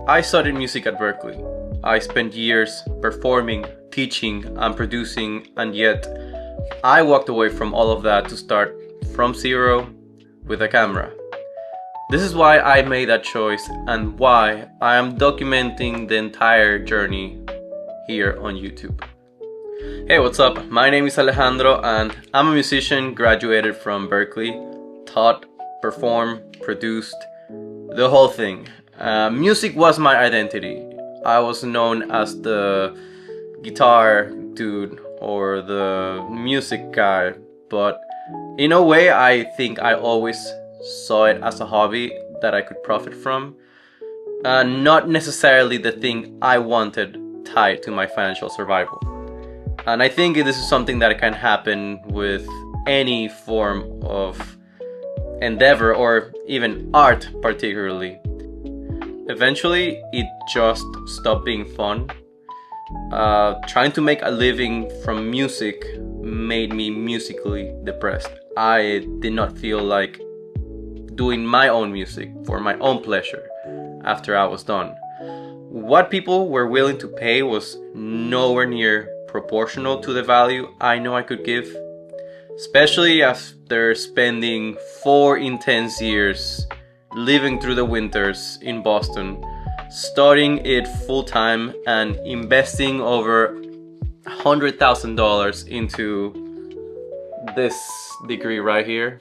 I studied music at Berklee. I spent years performing, teaching, and producing, and yet I walked away from all of that to start from zero with a camera. This is why I made that choice and why I am documenting the entire journey here on YouTube. Hey, what's up? My name is Alejandro and I'm a musician graduated from Berklee, taught, performed, produced, the whole thing. Music was my identity. I was known as the guitar dude or the music guy, but in a way I think I always saw it as a hobby that I could profit from, not necessarily the thing I wanted tied to my financial survival. And I think this is something that can happen with any form of endeavor or even art particularly. Eventually it just stopped being fun. Trying to make a living from music made me musically depressed. I did not feel like doing my own music for my own pleasure after I was done. What people were willing to pay was nowhere near proportional to the value I know I could give, especially after spending 4 intense years living through the winters in Boston, studying it full-time and investing over $100,000 into this degree right here.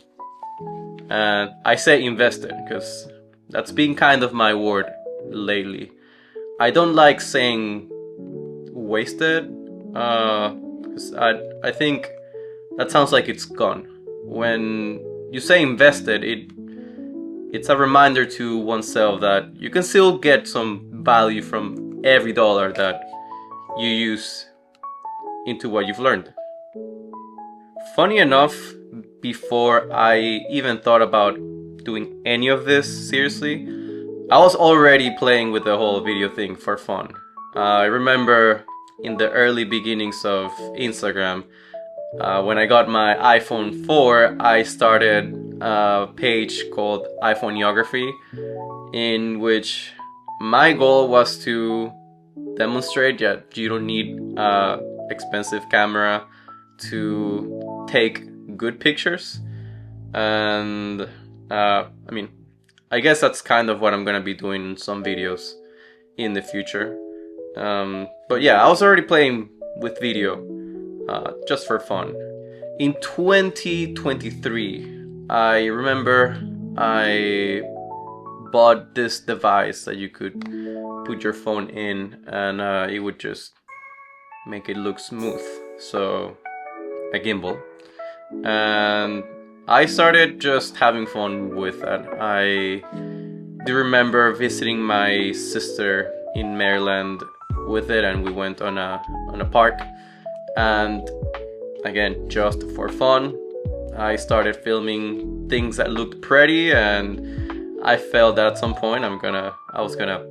And I say invested because that's been kind of my word lately. I don't like saying wasted because I think that sounds like it's gone. When you say invested, it's a reminder to oneself that you can still get some value from every dollar that you use into what you've learned. Funny enough, before I even thought about doing any of this seriously, I was already playing with the whole video thing for fun. I remember in the early beginnings of Instagram, when I got my iPhone 4, I started a page called iPhoneography, in which my goal was to demonstrate that you don't need an expensive camera to take good pictures. And I guess that's kind of what I'm gonna be doing in some videos in the future. But yeah, I was already playing with video just for fun. In 2023, I remember I bought this device that you could put your phone in and it would just make it look smooth. So a gimbal. And I started just having fun with that. I do remember visiting my sister in Maryland with it, and we went on a park, and again, just for fun, I started filming things that looked pretty, and I felt that at some point I was gonna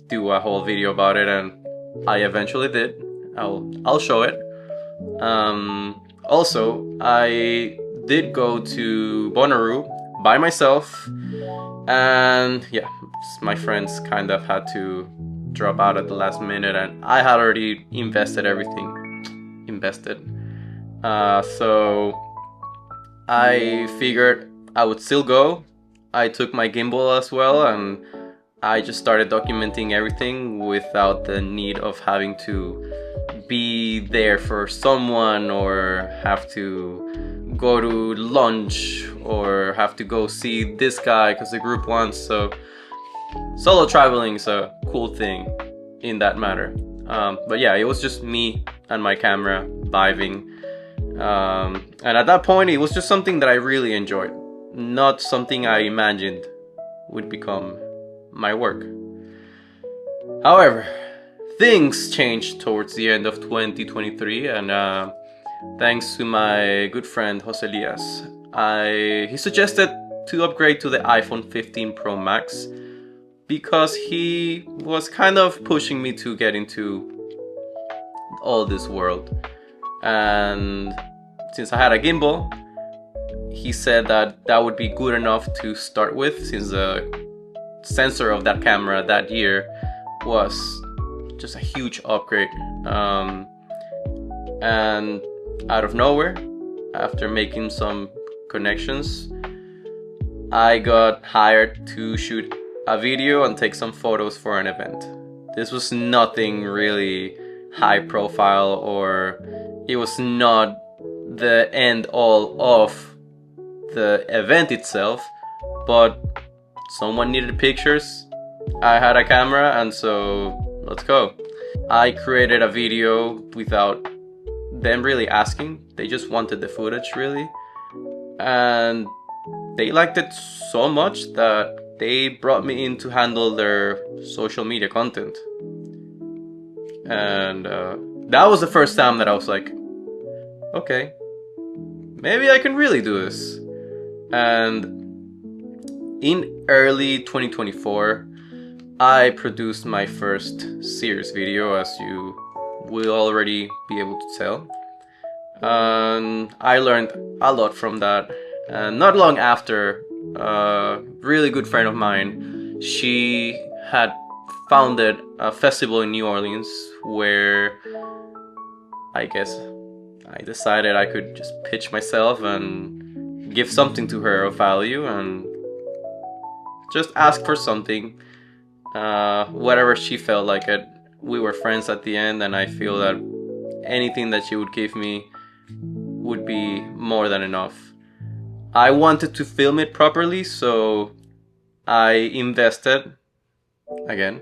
do a whole video about it, and I eventually did. I'll show it. Also, I did go to Bonnaroo by myself, and yeah, my friends kind of had to drop out at the last minute, and I had already invested everything. So I figured I would still go. I took my gimbal as well, and I just started documenting everything without the need of having to be there for someone or have to go to lunch or have to go see this guy because the group wants. So solo traveling is a cool thing in that matter. But yeah, it was just me and my camera vibing. And at that point, it was just something that I really enjoyed, not something I imagined would become my work. However, things changed towards the end of 2023, and thanks to my good friend Jose Elias, he suggested to upgrade to the iPhone 15 Pro Max because he was kind of pushing me to get into all this world. And since I had a gimbal, he said that that would be good enough to start with, since the sensor of that camera that year was just a huge upgrade. And out of nowhere, after making some connections, I got hired to shoot a video and take some photos for an event. This was nothing really high profile, or it was not the end all of the event itself, but someone needed pictures. I had a camera, and so let's go. I created a video without them really asking. They just wanted the footage, really, and they liked it so much that they brought me in to handle their social media content. And that was the first time that I was like, okay, maybe I can really do this. And in early 2024, I produced my first serious video, as you will already be able to tell. And I learned a lot from that. And not long after, a really good friend of mine, she had founded a festival in New Orleans where I guess I decided I could just pitch myself and give something to her of value and just ask for something, whatever she felt like it. We were friends at the end, and I feel that anything that she would give me would be more than enough. I wanted to film it properly, so I invested, again,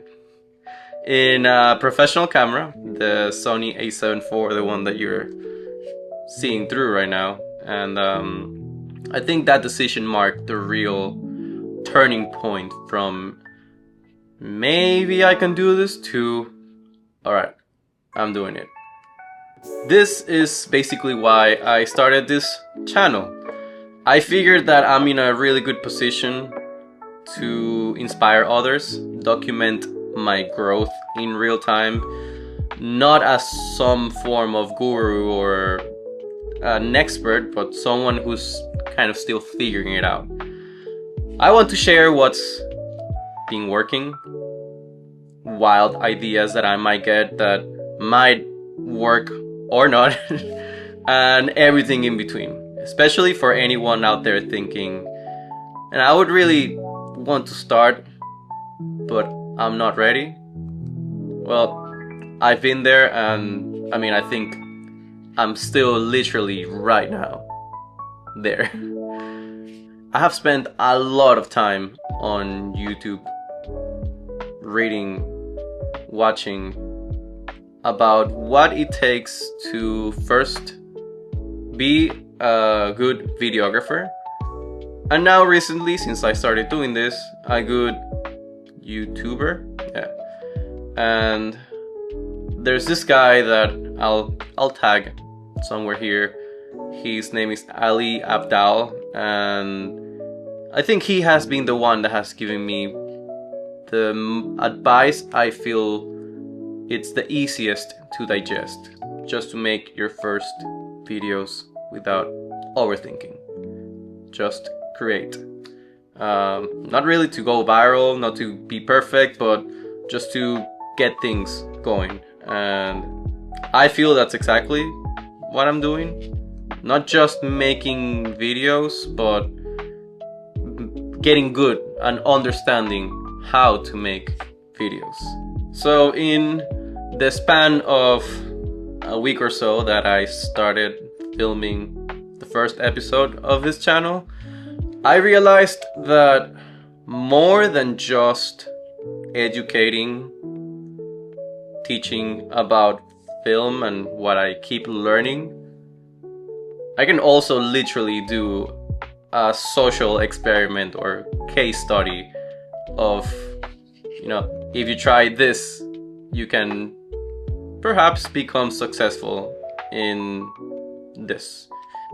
in a professional camera, the Sony a7 IV, the one that you're seeing through right now. And I think that decision marked the real turning point from maybe I can do this to, alright, I'm doing it. This is basically why I started this channel. I figured that I'm in a really good position to inspire others, document my growth in real time, not as some form of guru or an expert, but someone who's kind of still figuring it out. I want to share what's been working, wild ideas that I might get that might work or not, and everything in between. Especially for anyone out there thinking, and I would really want to start, but I'm not ready. Well, I've been there, and I mean, I think I'm still literally right now there. I have spent a lot of time on YouTube reading, watching about what it takes to first be a good videographer, and now recently, since I started doing this, a good YouTuber. Yeah. And there's this guy that I'll tag somewhere here. His name is Ali Abdaal, and I think he has been the one that has given me the advice I feel it's the easiest to digest, just to make your first videos without overthinking. Just create. Not really to go viral, not to be perfect, but just to get things going. And I feel that's exactly what I'm doing. Not just making videos, but getting good and understanding how to make videos. So in the span of a week or so that I started filming the first episode of this channel, I realized that more than just educating, teaching about film and what I keep learning, I can also literally do a social experiment or case study of, you know, if you try this, you can perhaps become successful in this,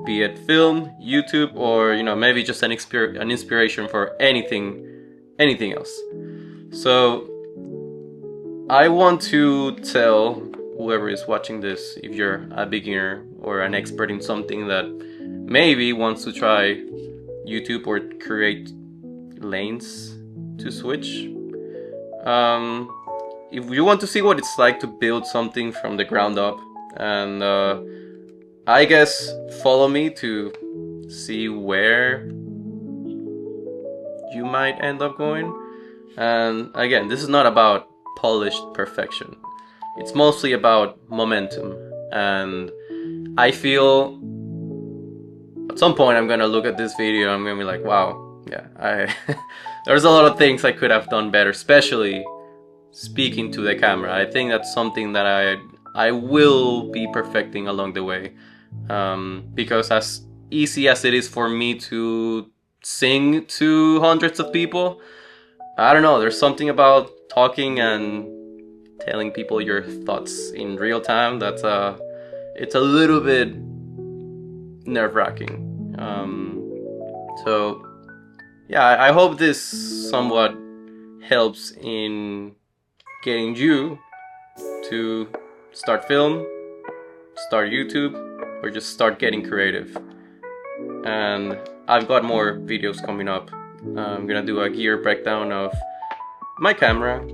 be it film, YouTube, or, you know, maybe just an inspiration for anything else. So I want to tell whoever is watching this, if you're a beginner or an expert in something that maybe wants to try YouTube or create lanes to switch. If you want to see what it's like to build something from the ground up, and I guess follow me to see where you might end up going. And again, this is not about polished perfection. It's mostly about momentum. And I feel at some point I'm gonna look at this video and I'm gonna be like, wow, yeah, there's a lot of things I could have done better, especially speaking to the camera. I think that's something that I will be perfecting along the way, because as easy as it is for me to sing to hundreds of people, I don't know, there's something about talking and telling people your thoughts in real time that's it's a little bit nerve-wracking. So yeah, I hope this somewhat helps in getting you to start film, start YouTube, or just start getting creative. And I've got more videos coming up. I'm gonna do a gear breakdown of my camera,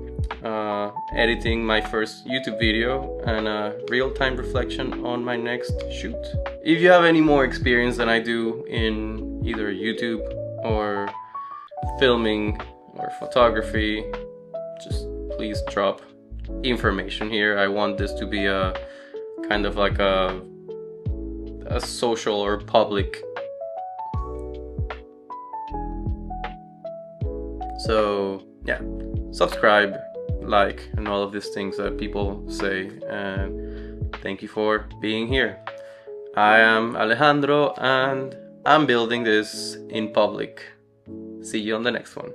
editing my first YouTube video, and a real-time reflection on my next shoot. If you have any more experience than I do in either YouTube or filming or photography, just please drop information here. I want this to be a kind of like a social or public. So yeah, subscribe, like, and all of these things that people say, and thank you for being here. I am Alejandro and I'm building this in public. See you on the next one.